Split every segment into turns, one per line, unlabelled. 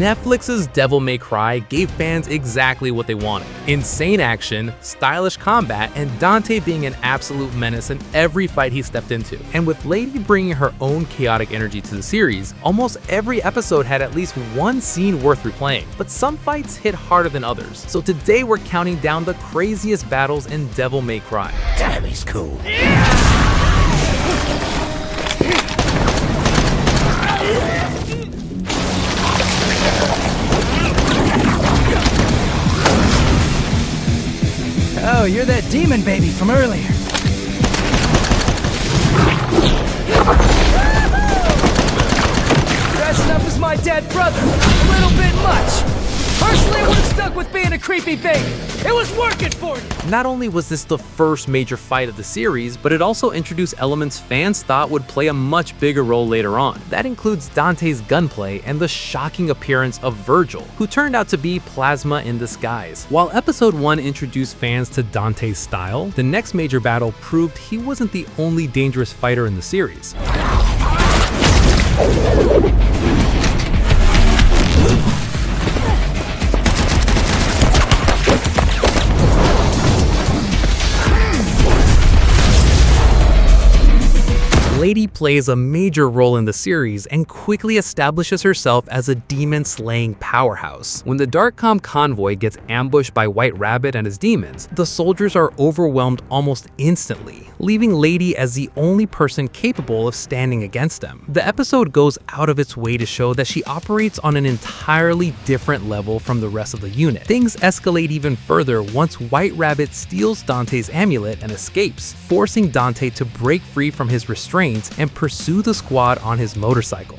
Netflix's Devil May Cry gave fans exactly what they wanted. Insane action, stylish combat, and Dante being an absolute menace in every fight he stepped into. And with Lady bringing her own chaotic energy to the series, almost every episode had at least one scene worth replaying. But some fights hit harder than others. So today we're counting down the craziest battles in Devil May Cry.
Damn, he's cool.
Oh, you're that demon baby from earlier. Dressing up as my dead brother, a little bit much. Personally, I would have stuck with being a creepy baby. It was working for you.
Not only was this the first major fight of the series, but it also introduced elements fans thought would play a much bigger role later on. That includes Dante's gunplay and the shocking appearance of Virgil, who turned out to be plasma in disguise. While episode 1 introduced fans to Dante's style, the next major battle proved he wasn't the only dangerous fighter in the series. Lady plays a major role in the series and quickly establishes herself as a demon-slaying powerhouse. When the Darkcom convoy gets ambushed by White Rabbit and his demons, the soldiers are overwhelmed almost instantly, leaving Lady as the only person capable of standing against them. The episode goes out of its way to show that she operates on an entirely different level from the rest of the unit. Things escalate even further once White Rabbit steals Dante's amulet and escapes, forcing Dante to break free from his restraints and pursue the squad on his motorcycle.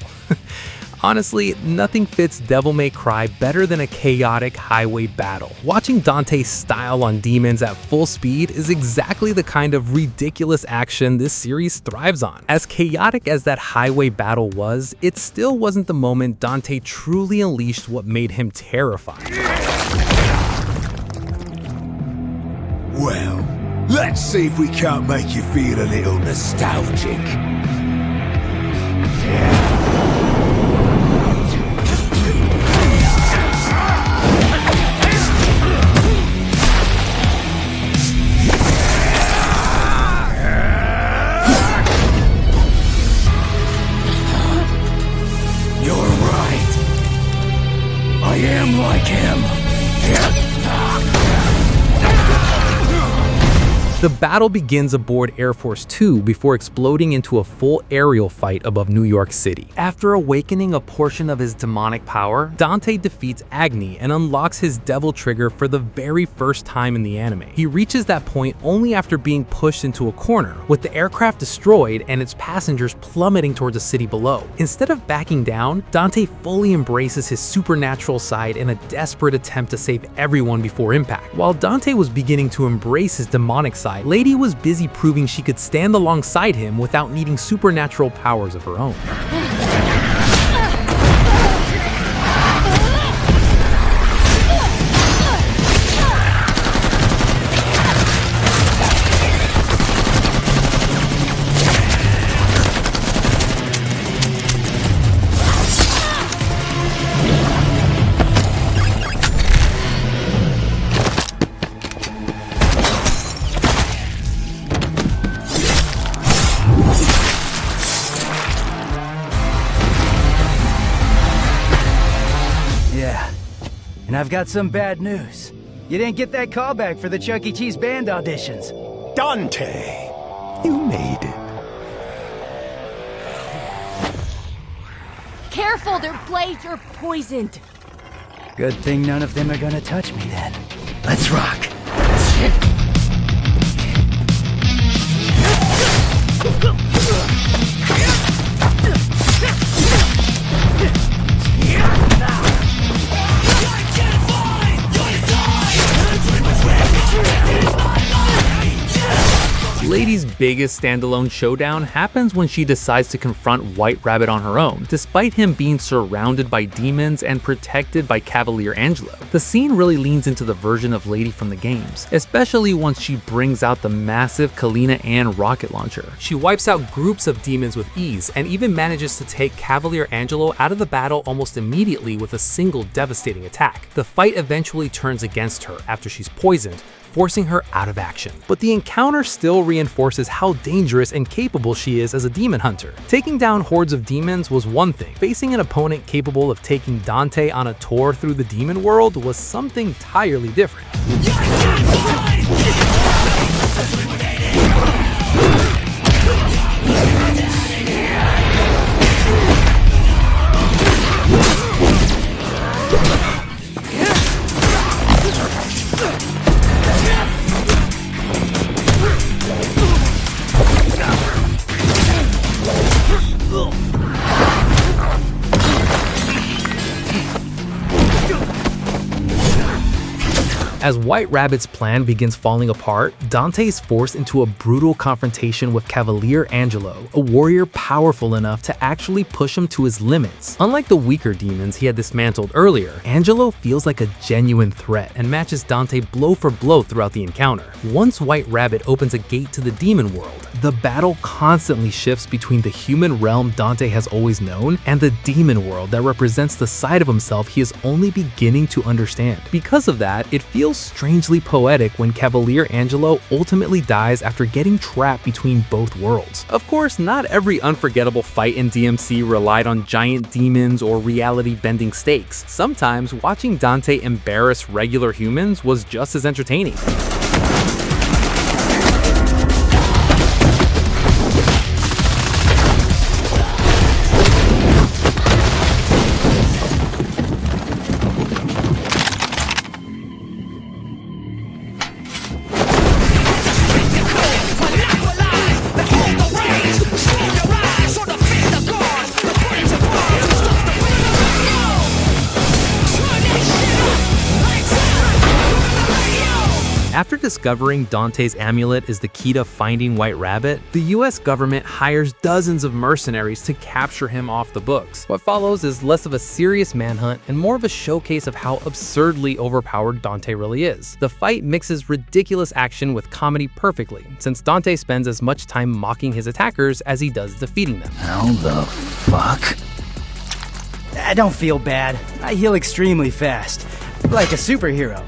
Honestly, nothing fits Devil May Cry better than a chaotic highway battle. Watching Dante style on demons at full speed is exactly the kind of ridiculous action this series thrives on. As chaotic as that highway battle was, it still wasn't the moment Dante truly unleashed what made him terrifying.
Well, let's see if we can't make you feel a little nostalgic. You're right. I am like him.
The battle begins aboard Air Force 2 before exploding into a full aerial fight above New York City. After awakening a portion of his demonic power, Dante defeats Agni and unlocks his devil trigger for the very first time in the anime. He reaches that point only after being pushed into a corner, with the aircraft destroyed and its passengers plummeting towards the city below. Instead of backing down, Dante fully embraces his supernatural side in a desperate attempt to save everyone before impact. While Dante was beginning to embrace his demonic side, Lady was busy proving she could stand alongside him without needing supernatural powers of her own.
And I've got some bad news. You didn't get that callback for the Chuck E. Cheese band auditions.
Dante, you made it.
Careful, their blades are poisoned.
Good thing none of them are gonna touch me then. Let's rock.
Lady's biggest standalone showdown happens when she decides to confront White Rabbit on her own, despite him being surrounded by demons and protected by Cavalier Angelo. The scene really leans into the version of Lady from the games, especially once she brings out the massive Kalina Ann rocket launcher. She wipes out groups of demons with ease and even manages to take Cavalier Angelo out of the battle almost immediately with a single devastating attack. The fight eventually turns against her after she's poisoned, forcing her out of action. But the encounter still reinforces how dangerous and capable she is as a demon hunter. Taking down hordes of demons was one thing. Facing an opponent capable of taking Dante on a tour through the demon world was something entirely different. As White Rabbit's plan begins falling apart, Dante is forced into a brutal confrontation with Cavalier Angelo, a warrior powerful enough to actually push him to his limits. Unlike the weaker demons he had dismantled earlier, Angelo feels like a genuine threat and matches Dante blow for blow throughout the encounter. Once White Rabbit opens a gate to the demon world, the battle constantly shifts between the human realm Dante has always known and the demon world that represents the side of himself he is only beginning to understand. Because of that, it feels strangely poetic when Cavalier Angelo ultimately dies after getting trapped between both worlds. Of course, not every unforgettable fight in DMC relied on giant demons or reality-bending stakes. Sometimes, watching Dante embarrass regular humans was just as entertaining. After discovering Dante's amulet is the key to finding White Rabbit, the US government hires dozens of mercenaries to capture him off the books. What follows is less of a serious manhunt and more of a showcase of how absurdly overpowered Dante really is. The fight mixes ridiculous action with comedy perfectly, since Dante spends as much time mocking his attackers as he does defeating them.
How the fuck?
I don't feel bad. I heal extremely fast. Like a superhero.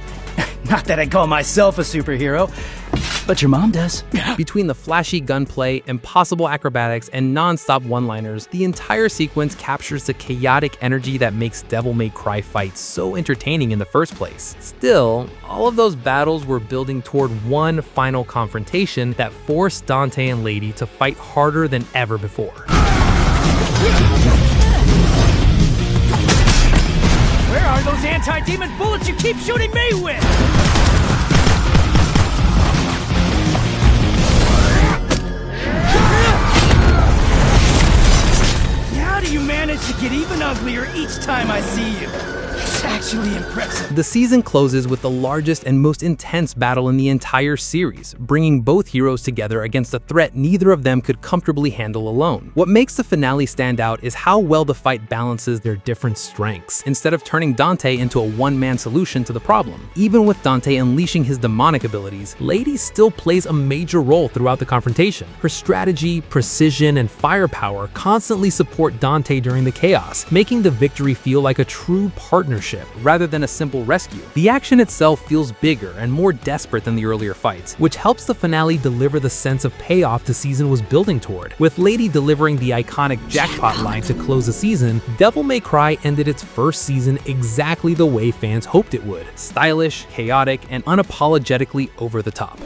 Not that I call myself a superhero, but your mom does.
Between the flashy gunplay, impossible acrobatics, and non-stop one-liners, the entire sequence captures the chaotic energy that makes Devil May Cry fights so entertaining in the first place. Still, all of those battles were building toward one final confrontation that forced Dante and Lady to fight harder than ever before.
Where are those anti-demon bullets you keep shooting me with? How do you manage to get even uglier each time I see you? It's actually impressive.
The season closes with the largest and most intense battle in the entire series, bringing both heroes together against a threat neither of them could comfortably handle alone. What makes the finale stand out is how well the fight balances their different strengths, instead of turning Dante into a one-man solution to the problem. Even with Dante unleashing his demonic abilities, Lady still plays a major role throughout the confrontation. Her strategy, precision, and firepower constantly support Dante during the chaos, making the victory feel like a true partnership rather than a simple rescue. The action itself feels bigger and more desperate than the earlier fights, which helps the finale deliver the sense of payoff the season was building toward. With Lady delivering the iconic jackpot line to close the season, Devil May Cry ended its first season exactly the way fans hoped it would: stylish, chaotic, and unapologetically over the top.